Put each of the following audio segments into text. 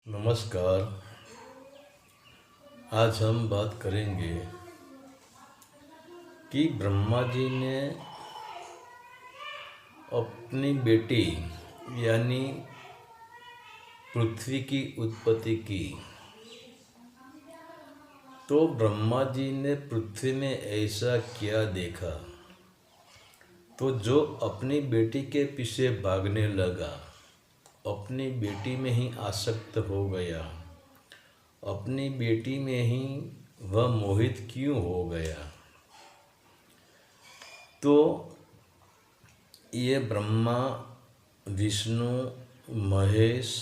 नमस्कार। आज हम बात करेंगे कि ब्रह्मा जी ने अपनी बेटी यानी पृथ्वी की उत्पत्ति की। तो ब्रह्मा जी ने पृथ्वी में ऐसा क्या देखा तो जो अपनी बेटी के पीछे भागने लगा, अपनी बेटी में ही आसक्त हो गया, अपनी बेटी में ही वह मोहित क्यों हो गया। तो ये ब्रह्मा, विष्णु, महेश,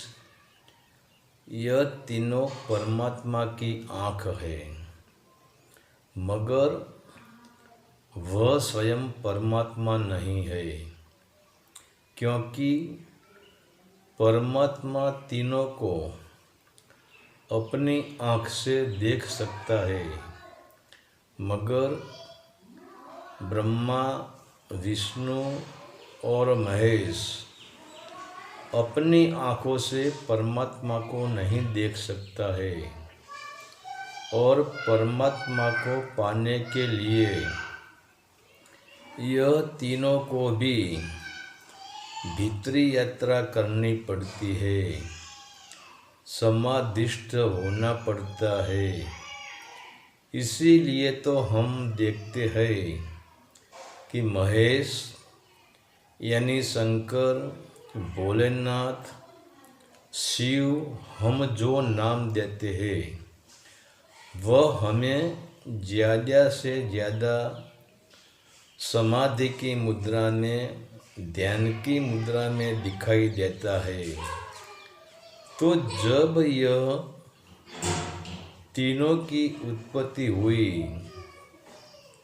यह तीनों परमात्मा की आँख है, मगर वह स्वयं परमात्मा नहीं है, क्योंकि परमात्मा तीनों को अपनी आँख से देख सकता है, मगर ब्रह्मा, विष्णु और महेश अपनी आँखों से परमात्मा को नहीं देख सकता है। और परमात्मा को पाने के लिए यह तीनों को भी भीतरी यात्रा करनी पड़ती है, समाधिस्थ होना पड़ता है। इसीलिए तो हम देखते हैं कि महेश यानी शंकर, भोलेनाथ, शिव, हम जो नाम देते हैं वह हमें ज़्यादा से ज़्यादा समाधि की मुद्रा में, ध्यान की मुद्रा में दिखाई देता है। तो जब यह तीनों की उत्पत्ति हुई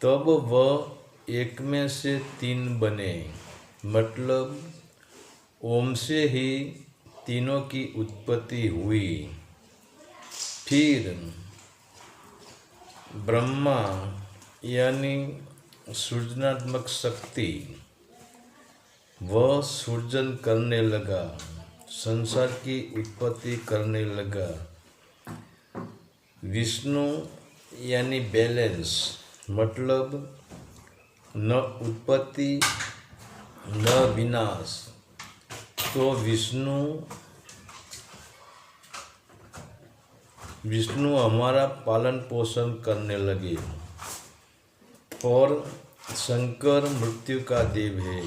तब वह एक में से तीन बने, मतलब ओम से ही तीनों की उत्पत्ति हुई। फिर ब्रह्मा यानी सृजनात्मक शक्ति वह सृजन करने लगा, संसार की उत्पत्ति करने लगा। विष्णु यानी बैलेंस, मतलब न उत्पत्ति न विनाश। तो विष्णु हमारा पालन पोषण करने लगे और शंकर मृत्यु का देव है,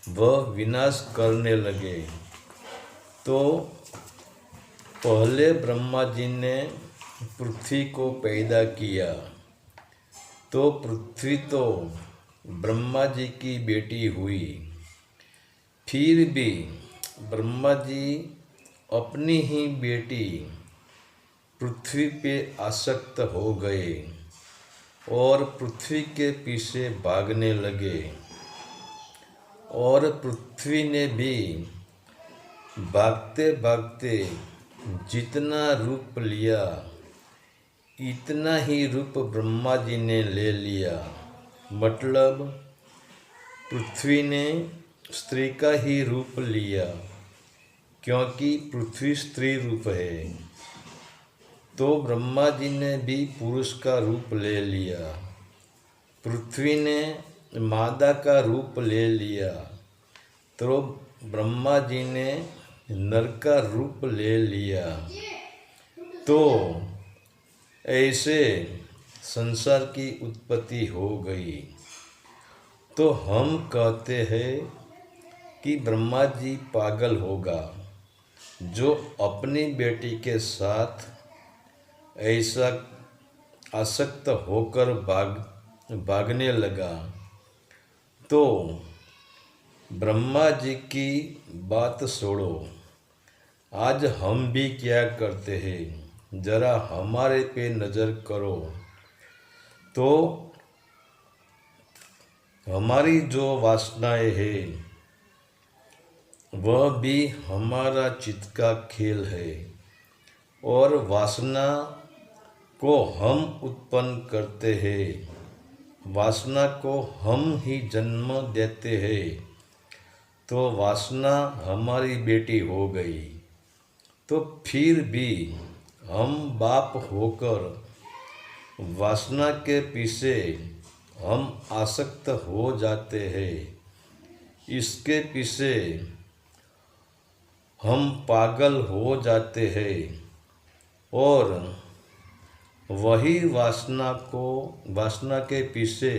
वह विनाश करने लगे। तो पहले ब्रह्मा जी ने पृथ्वी को पैदा किया, तो पृथ्वी तो ब्रह्मा जी की बेटी हुई। फिर भी ब्रह्मा जी अपनी ही बेटी पृथ्वी पे आसक्त हो गए और पृथ्वी के पीछे भागने लगे। और पृथ्वी ने भी भागते भागते जितना रूप लिया, इतना ही रूप ब्रह्मा जी ने ले लिया। मतलब पृथ्वी ने स्त्री का ही रूप लिया, क्योंकि पृथ्वी स्त्री रूप है। तो ब्रह्मा जी ने भी पुरुष का रूप ले लिया, पृथ्वी ने मादा का रूप ले लिया, तो ब्रह्मा जी ने नर का रूप ले लिया। तो ऐसे संसार की उत्पत्ति हो गई। तो हम कहते हैं कि ब्रह्मा जी पागल होगा जो अपनी बेटी के साथ ऐसा आसक्त होकर भागने लगा। तो ब्रह्मा जी की बात छोड़ो, आज हम भी क्या करते हैं जरा हमारे पे नज़र करो। तो हमारी जो वासनाएं हैं वह भी हमारा चित्त का खेल है, और वासना को हम उत्पन्न करते हैं, वासना को हम ही जन्म देते हैं। तो वासना हमारी बेटी हो गई। तो फिर भी हम बाप होकर वासना के पीछे हम आसक्त हो जाते हैं। इसके पीछे हम पागल हो जाते हैं और वही वासना के पीछे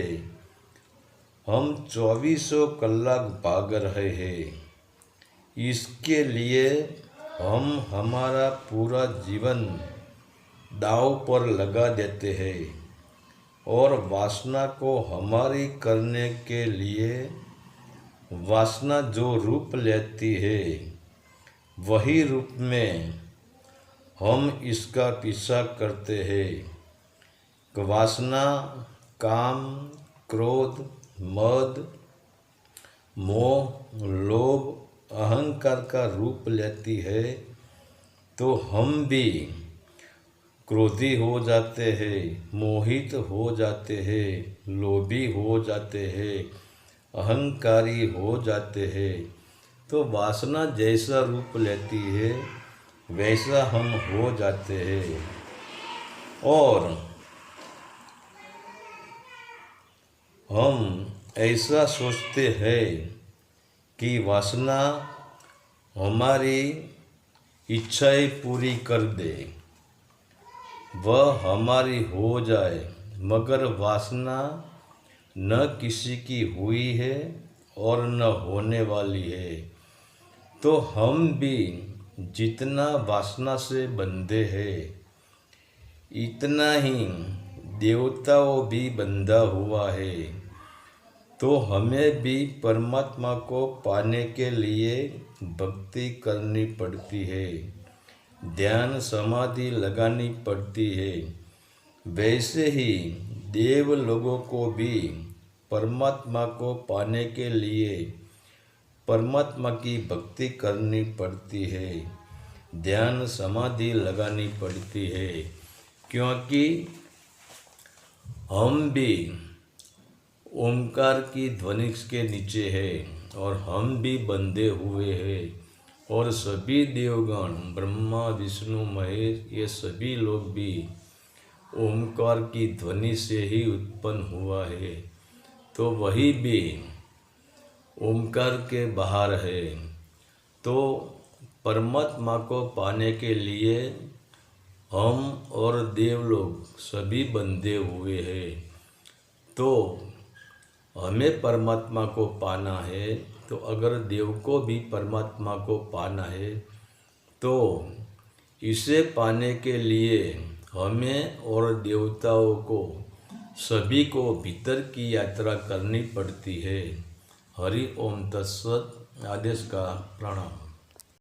हम 24 कलाक भाग रहे हैं। इसके लिए हम हमारा पूरा जीवन दांव पर लगा देते हैं और वासना को हमारी करने के लिए वासना जो रूप लेती है वही रूप में हम इसका पीछा करते हैं। वासना काम, क्रोध, मद, मोह, लोभ, अहंकार का रूप लेती है तो हम भी क्रोधी हो जाते हैं, मोहित हो जाते हैं, लोभी हो जाते हैं, अहंकारी हो जाते हैं। तो वासना जैसा रूप लेती है वैसा हम हो जाते हैं और हम ऐसा सोचते हैं कि वासना हमारी इच्छाएं पूरी कर दे, वह हमारी हो जाए, मगर वासना न किसी की हुई है और न होने वाली है। तो हम भी जितना वासना से बंधे हैं इतना ही देवताओं भी बंधा हुआ है। तो हमें भी परमात्मा को पाने के लिए भक्ति करनी पड़ती है, ध्यान समाधि लगानी पड़ती है। वैसे ही देव लोगों को भी परमात्मा को पाने के लिए परमात्मा की भक्ति करनी पड़ती है, ध्यान समाधि लगानी पड़ती है, क्योंकि हम भी ओमकार की ध्वनि के नीचे हैं और हम भी बंधे हुए हैं और सभी देवगण ब्रह्मा विष्णु महेश ये सभी लोग भी ओमकार की ध्वनि से ही उत्पन्न हुआ है। तो वही भी ओमकार के बाहर है। तो परमात्मा को पाने के लिए हम और देव लोग सभी बंधे हुए हैं। तो हमें परमात्मा को पाना है, तो अगर देव को भी परमात्मा को पाना है तो इसे पाने के लिए हमें और देवताओं को सभी को भीतर की यात्रा करनी पड़ती है। हरि ओम तत्सत। आदेश का प्रणाम।